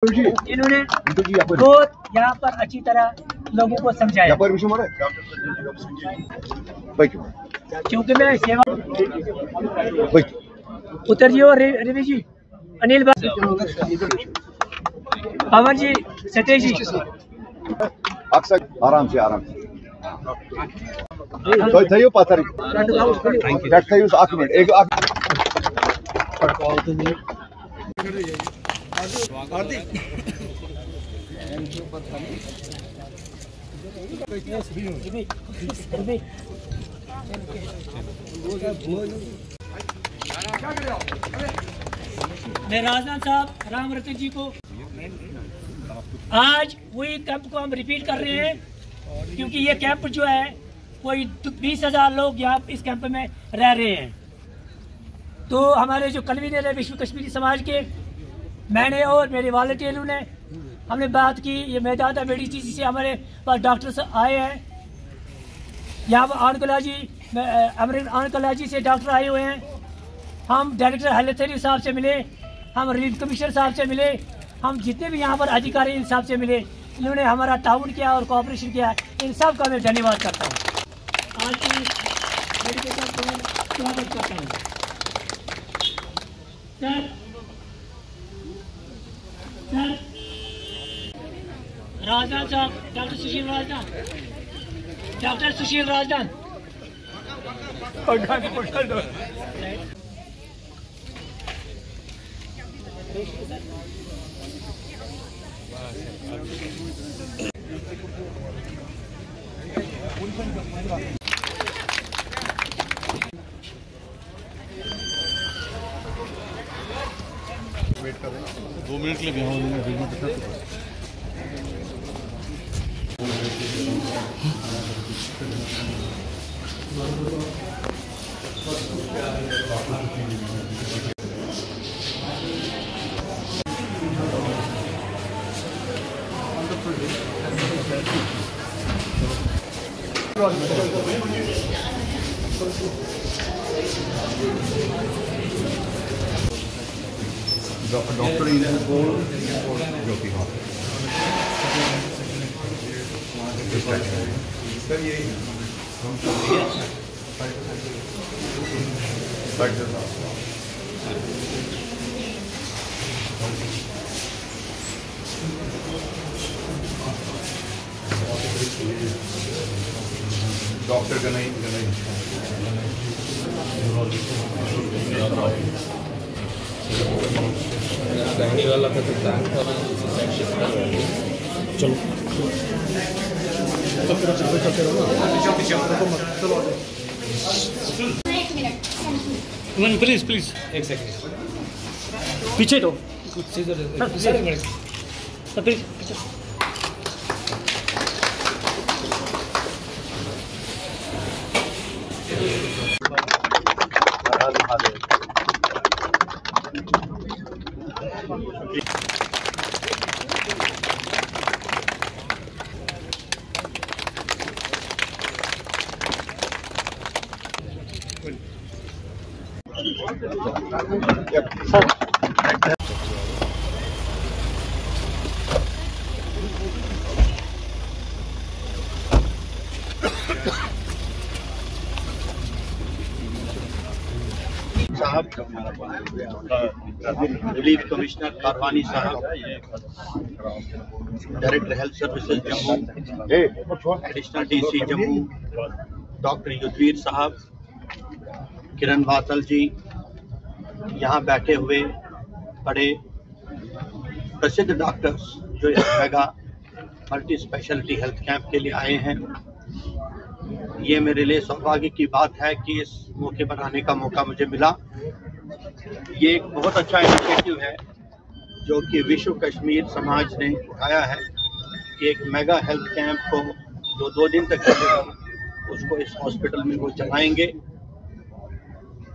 इन्होंने बहुत यहाँ पर अच्छी तरह लोगों को समझाया, क्योंकि मैं सेवा उत्तर जी और रवि जी, अनिल भाई, पवन जी, सतेश जी, अक्सर आराम से तो थयो पत्थर थयो एक मिनट एक मैं राजनाथ साहब राम रतन जी को आज वही कैंप को हम रिपीट कर रहे हैं, क्योंकि ये कैंप जो है कोई 20,000 लोग यहाँ इस कैंप में रह रहे हैं। तो हमारे जो कन्वीनर है विश्व कश्मीरी समाज के, मैंने और मेरे वॉलंटियरों ने हमने बात की। ये मैदान मेडिसिन से हमारे पास डॉक्टर्स आए हैं, यहाँ पर ऑनकोलॉजी ऑनकोलॉजी से डॉक्टर आए हुए हैं। हम डायरेक्टर हेल्थ साहब से मिले, हम रिलीफ कमिश्नर साहब से मिले, हम जितने भी यहाँ पर अधिकारी इन साहब से मिले, इन्होंने हमारा ताउन किया और कोऑपरेशन किया। इन सब का मैं धन्यवाद करता हूँ। आज की मेडिकल का स्वागत करता हूँ। सर राजनाथ साहब, डॉक्टर सुशील राजनाथ, वेट कर रहे हैं 2 मिनट के लिए डॉक्टर ज्योति सर ये डॉक्टर गनाई गाड़ी वाला का तो टैंक था ना, चलो प्लीज प्लीज एक सेकंड पीछे तो प्लीज साहब, रिलीफ कमिश्नर कारवानी साहब, director health services Jammu, additional DC Jammu, doctor Yudhvir साहब, किरण वातल जी, यहाँ बैठे हुए बड़े प्रसिद्ध डॉक्टर्स जो इस mega multi speciality health camp के लिए आए हैं। ये मेरे लिए सौभाग्य की बात है कि इस मौके पर आने का मौका मुझे मिला। ये एक बहुत अच्छा इनिशिएटिव है जो कि विश्व कश्मीर समाज ने उठाया है कि एक मेगा हेल्थ कैंप को जो 2 दिन तक चलेगा उसको इस हॉस्पिटल में वो चलाएंगे।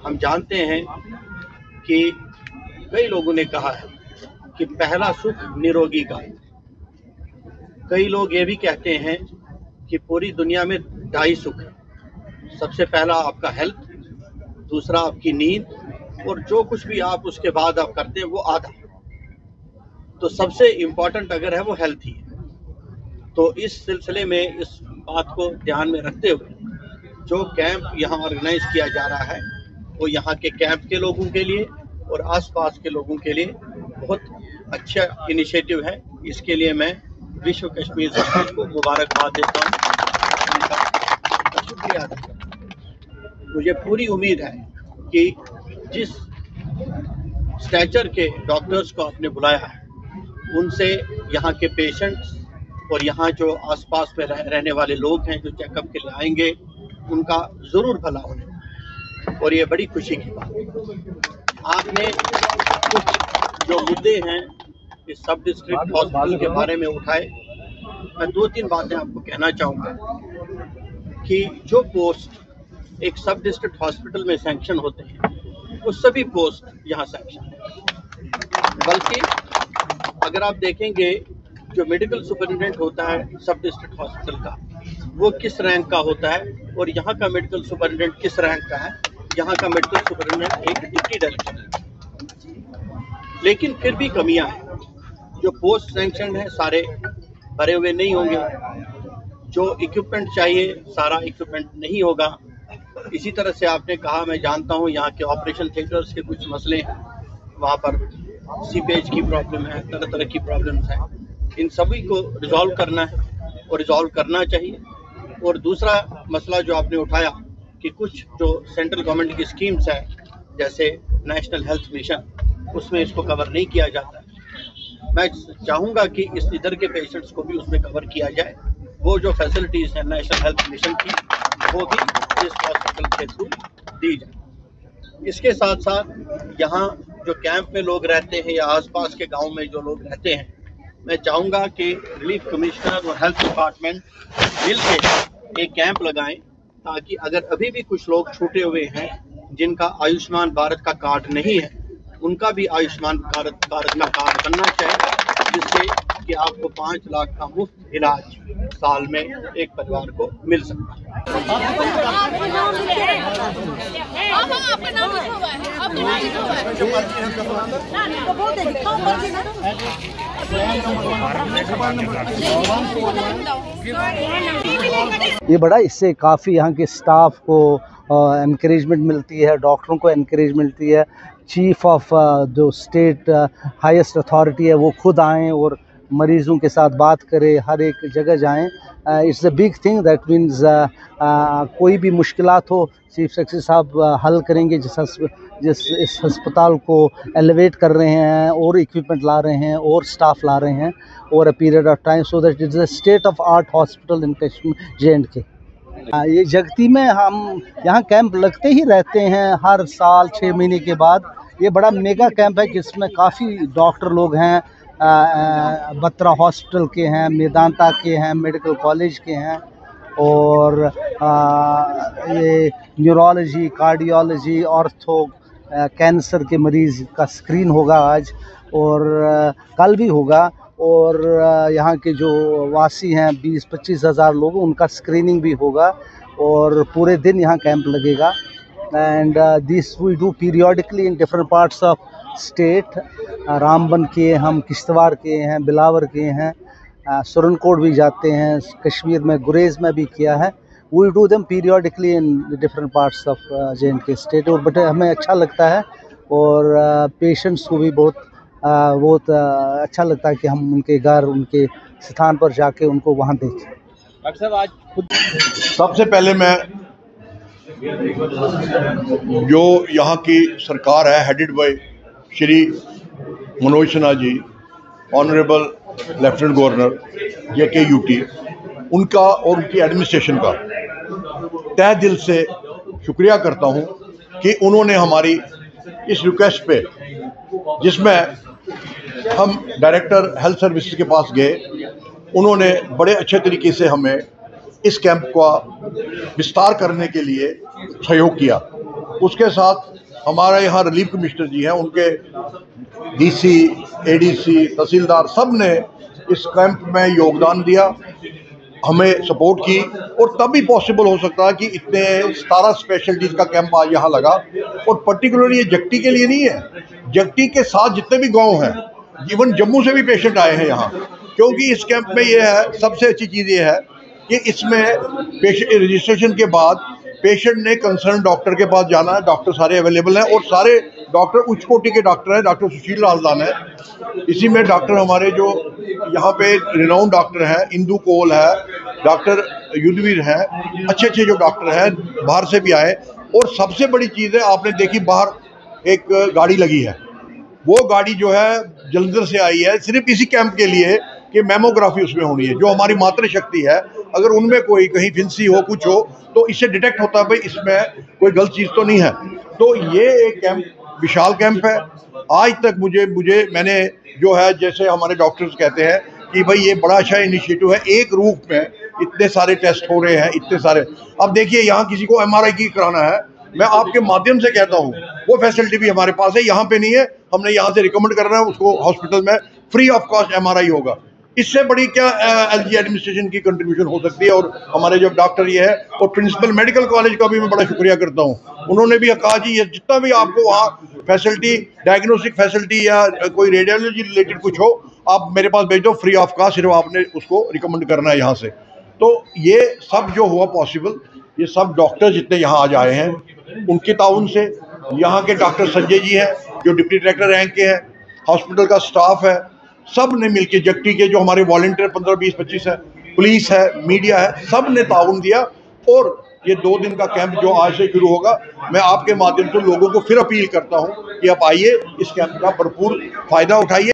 हम जानते हैं कि कई लोगों ने कहा है कि पहला सुख निरोगी का। कई लोग ये भी कहते हैं कि पूरी दुनिया में 2.5 सुख है। सबसे पहला आपका हेल्थ, दूसरा आपकी नींद, और जो कुछ भी आप उसके बाद आप करते हैं वो आधा। तो सबसे इम्पोर्टेंट अगर है वो हेल्थ ही है। तो इस सिलसिले में इस बात को ध्यान में रखते हुए जो कैंप यहाँ ऑर्गेनाइज किया जा रहा है वो यहाँ के कैंप के लोगों के लिए और आसपास के लोगों के लिए बहुत अच्छा इनिशिएटिव है। इसके लिए मैं विश्व कश्मीर समाज को मुबारकबाद देता हूँ, उनका शुक्रिया अदा करता हूँ। मुझे पूरी उम्मीद है कि जिस स्टैचर के डॉक्टर्स को आपने बुलाया है उनसे यहाँ के पेशेंट्स और यहाँ जो आसपास में रहने वाले लोग हैं जो चेकअप के लिए आएंगे उनका ज़रूर भला होने, और ये बड़ी खुशी की बात है। आपने कुछ जो मुद्दे हैं इस सब डिस्ट्रिक्ट हॉस्पिटल के बारे में उठाए। मैं 2-3 बातें आपको कहना चाहूँगा कि जो पोस्ट एक सब डिस्ट्रिक्ट हॉस्पिटल में सैंक्शन होते हैं वो सभी पोस्ट यहाँ सैंक्शन है। बल्कि अगर आप देखेंगे जो मेडिकल सुपरिटेंडेंट होता है सब डिस्ट्रिक्ट हॉस्पिटल का वो किस रैंक का होता है और यहाँ का मेडिकल सुपरिटेंडेंट किस रैंक का है। यहाँ का मेडिकल सुपरिटेंडेंट एक डिप्टी डायरेक्टर है, लेकिन फिर भी कमियां हैं। जो पोस्ट सैंक्शन है सारे भरे हुए नहीं होंगे, जो इक्विपमेंट चाहिए सारा इक्विपमेंट नहीं होगा। इसी तरह से आपने कहा, मैं जानता हूँ यहाँ के ऑपरेशन थिएटर्स के कुछ मसले हैं, वहाँ पर सीपेज की प्रॉब्लम है, तरह तरह की प्रॉब्लम्स हैं। इन सभी को रिजॉल्व करना है और रिजॉल्व करना चाहिए। और दूसरा मसला जो आपने उठाया कि कुछ जो सेंट्रल गवर्नमेंट की स्कीम्स है जैसे नेशनल हेल्थ मिशन, उसमें इसको कवर नहीं किया जाता है। मैं चाहूँगा कि इस इधर के पेशेंट्स को भी उसमें कवर किया जाए। वो जो फैसिलिटीज़ हैं नेशनल हेल्थ मिशन की वो भी इस हॉस्पिटल के थ्रू दी जाए। इसके साथ साथ यहाँ जो कैंप में लोग रहते हैं या आसपास के गांव में जो लोग रहते हैं, मैं चाहूँगा कि रिलीफ कमिश्नर और हेल्थ डिपार्टमेंट मिलकर एक कैंप लगाएं ताकि अगर अभी भी कुछ लोग छूटे हुए हैं जिनका आयुष्मान भारत का कार्ड नहीं है, उनका भी आयुष्मान भारत का कार्ड बनना चाहिए, जिससे कि आपको 5 लाख का मुफ्त इलाज साल में एक परिवार को मिल सकता है। ये बड़ा इससे काफ़ी यहाँ के स्टाफ को एनकरेजमेंट मिलती है, डॉक्टरों को एनकरेज मिलती है। चीफ ऑफ जो स्टेट हाईएस्ट अथॉरिटी है वो खुद आएँ और मरीज़ों के साथ बात करें, हर एक जगह जाएं। It's a big thing that means कोई भी मुश्किलात हो चीफ सेक्रेटरी साहब हल करेंगे। इस अस्पताल को एलिवेट कर रहे हैं और इक्विपमेंट ला रहे हैं और स्टाफ ला रहे हैं over a period of time, so that it's a state of art hospital in Kashmir J&K। ये जगती में हम यहाँ कैंप लगते ही रहते हैं हर साल 6 महीने के बाद। ये बड़ा मेगा कैंप है जिसमें काफ़ी डॉक्टर लोग हैं, बत्रा हॉस्पिटल के हैं, मेदांता के हैं, मेडिकल कॉलेज के हैं, और ये न्यूरोलॉजी, कार्डियोलॉजी, ऑर्थो, कैंसर के मरीज़ का स्क्रीन होगा आज और कल भी होगा। और यहाँ के जो वासी हैं 20-25 हज़ार लोग, उनका स्क्रीनिंग भी होगा और पूरे दिन यहाँ कैंप लगेगा। And this we do periodically in different parts of state. Ramban के हम, किश्तवाड़ के हैं, बिलावर के हैं, सुरनकोट भी जाते हैं, कश्मीर में गुरेज में भी किया है। We do them periodically in different parts of J&K state. और बट हमें अच्छा लगता है और पेशेंट्स को भी बहुत अच्छा लगता है कि हम उनके घर, उनके स्थान पर जाके उनको वहाँ देखें। डॉक्टर साहब आज खुद सबसे पहले मैं जो यहाँ की सरकार है headed by Shri Manoj Sinha ji, honourable lieutenant governor JK UT, उनका और उनकी एडमिनिस्ट्रेशन का तहे दिल से शुक्रिया करता हूँ कि उन्होंने हमारी इस रिक्वेस्ट पे, जिसमें हम डायरेक्टर हेल्थ सर्विसेज के पास गए, उन्होंने बड़े अच्छे तरीके से हमें इस कैंप का विस्तार करने के लिए सहयोग किया। उसके साथ हमारे यहाँ रिलीफ कमिश्नर जी हैं, उनके DC, ADC, तहसीलदार सब ने इस कैंप में योगदान दिया, हमें सपोर्ट की, और तभी पॉसिबल हो सकता है कि इतने 17 स्पेशलिटीज़ का कैंप आज यहाँ लगा। और पर्टिकुलरली ये जगटी के लिए नहीं है, जगटी के साथ जितने भी गांव हैं इवन जम्मू से भी पेशेंट आए हैं यहाँ, क्योंकि इस कैंप में ये है, सबसे अच्छी चीज़ ये है कि इसमें पेशेंट रजिस्ट्रेशन के बाद पेशेंट ने कंसर्न डॉक्टर के पास जाना है। डॉक्टर सारे अवेलेबल हैं और सारे डॉक्टर उच्च कोटि के डॉक्टर हैं। डॉक्टर सुशील राजदान है, इसी में डॉक्टर हमारे जो यहाँ पे रिनाउंड डॉक्टर हैं, इंदू कोल है, डॉक्टर युद्धवीर हैं, अच्छे अच्छे जो डॉक्टर हैं बाहर से भी आए। और सबसे बड़ी चीज़ है, आपने देखी बाहर एक गाड़ी लगी है, वो गाड़ी जो है जलंधर से आई है सिर्फ इसी कैंप के लिए कि मेमोग्राफी उसमें होनी है। जो हमारी मातृशक्ति है, अगर उनमें कोई कहीं फिंसी हो कुछ हो तो इससे डिटेक्ट होता है भाई इसमें कोई गलत चीज़ तो नहीं है। तो ये एक कैंप विशाल कैंप है। आज तक मुझे मैंने जो है, जैसे हमारे डॉक्टर्स कहते हैं कि भाई ये बड़ा अच्छा इनिशिएटिव है, एक रूप में इतने सारे टेस्ट हो रहे हैं, इतने सारे। अब देखिए यहाँ किसी को MRI की कराना है, मैं आपके माध्यम से कहता हूँ वो फैसिलिटी भी हमारे पास है, यहाँ पे नहीं है। हमने यहाँ से रिकमेंड करना है उसको, हॉस्पिटल में फ्री ऑफ कॉस्ट MRI होगा। इससे बड़ी क्या LG एडमिनिस्ट्रेशन की कंट्रीब्यूशन हो सकती है। और हमारे जो डॉक्टर ये है, और प्रिंसिपल मेडिकल कॉलेज का भी मैं बड़ा शुक्रिया करता हूँ, उन्होंने भी कहा जी ये जितना भी आपको वहाँ फैसिलिटी, डायग्नोस्टिक फैसिलिटी या कोई रेडियोलॉजी रिलेटेड कुछ हो, आप मेरे पास भेज दो फ्री ऑफ कॉस्ट, सिर्फ आपने उसको रिकमेंड करना है यहाँ से। तो ये सब जो हुआ पॉसिबल, ये सब डॉक्टर जितने यहाँ आज आए हैं उनके ताउन से। यहाँ के डॉक्टर संजय जी हैं जो डिप्टी डायरेक्टर रैंक के हैं, हॉस्पिटल का स्टाफ है, सब ने मिलके, जगटी के जो हमारे वॉलंटियर 15, 20, 25 है, पुलिस है, मीडिया है, सब ने ताउन दिया। और ये 2 दिन का कैंप जो आज से शुरू होगा, मैं आपके माध्यम से लोगों को फिर अपील करता हूँ कि आप आइए, इस कैंप का भरपूर फायदा उठाइए।